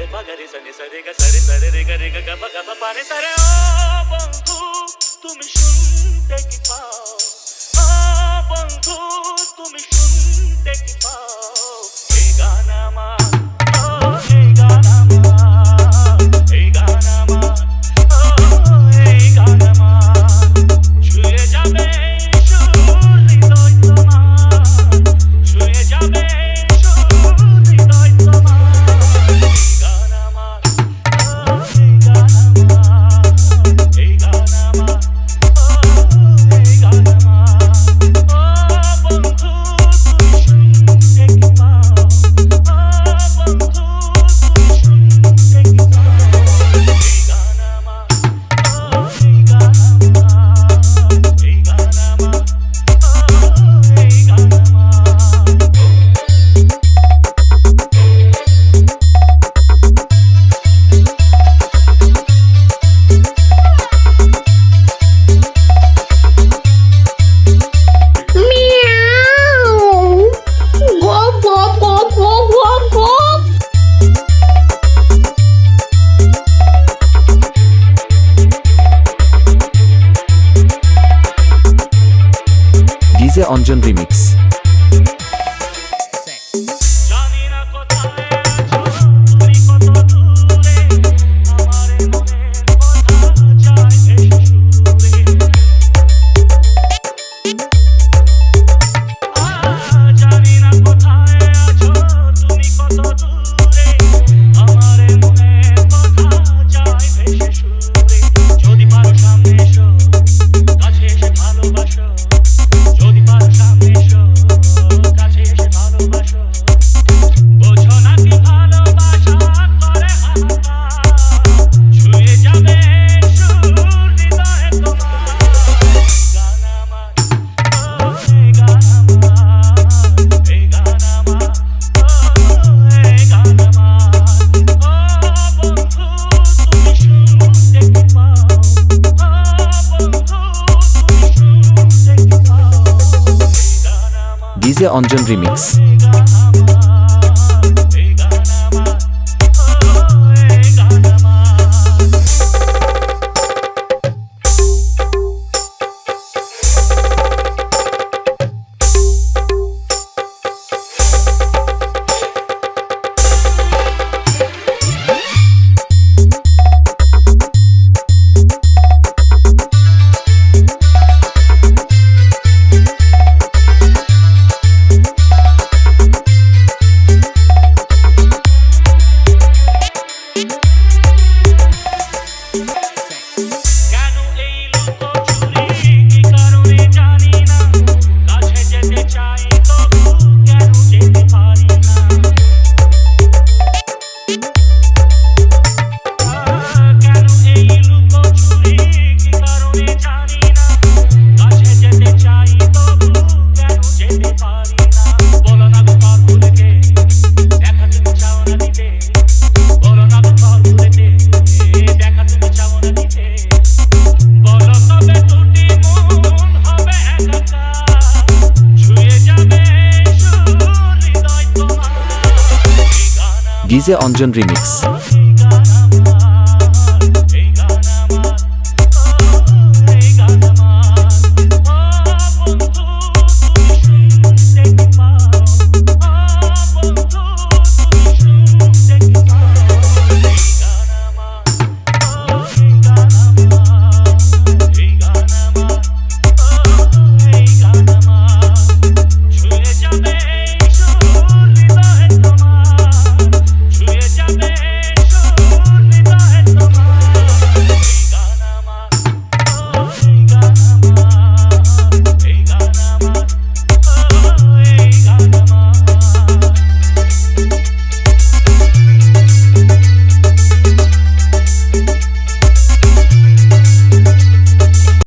रे प ग रे स नि स रे ग स रे ग ग प प रे स रे। ও বন্ধু তুমি শুনতে কি পাও, ও বন্ধু তুমি শুনতে কি পাও, এই গান আমার, ও এই গান আমার, এই গান আমার, ও এই গান আমার, ছুঁয়ে যাবে সুর হৃদয় তোমার, ছুঁয়ে যাবে সুর হৃদয় তোমার, এই গান আমার, ও এই গান আমার, এই গান আমার, ও এই গান আমার, ও বন্ধু তুমি শুনতে কি পাও, ও বন্ধু তুমি শুনতে কি পাও, এই গান আমার, ও এই গান আমার, এই গান আমার, ও এই গান আমার। Meow. Gop, gop, gop, gop, gop, gop. DJ Anjan remix. জানি না কোথায় আছো তুমি কত দূরে, আমার মনের কথা যায় ভেসে সুরে। জানি না কোথায় আছো তুমি কত দূরে, আমার মনের কথা যায় ভেসে সুরে। যদি পারো সামনে এসো, কাছে এসে ভালোবাসো, যদি পারো সামনে এসো, কাছে এসে ভালোবাসো। বোঝো না কি ভালোবাসা করে হাহাকার, ছুঁয়ে যাবে সুর হৃদয়ে তোমার, গান আমার, ও এই গান আমার, এই গান আমার, ও এই গান আমার, ও বন্ধু তুমি শুনতে কি পাও, ও বন্ধু তুমি শুনতে কি পাও, এই গান আমার, ডিজে অঞ্জন রিমিক্স। এই গান আমার, এই গান আমার, ও এই গান আমার। কেন এই লুকোচুরি কি কারণে জানি না, কাছে যেতে চাই তবু কেন যেতে পারি না। কেন এই লুকোচুরি কি কারণে জানি না, কাছে যেতে চাই তবু কেন যেতে পারি না। বলো না গো পর ভুলেতে, দেখা তুমি চাও না দিতে, বলো না গো পর ভুলেতে, দেখা তুমি চাও না দিতে। বলো তবে দুটি মন হবে একাকার, ছুঁয়ে যাবে সুর হৃদয় তোমার, এই গান আমার, ডিজে অঞ্জন রিমিক্স। ও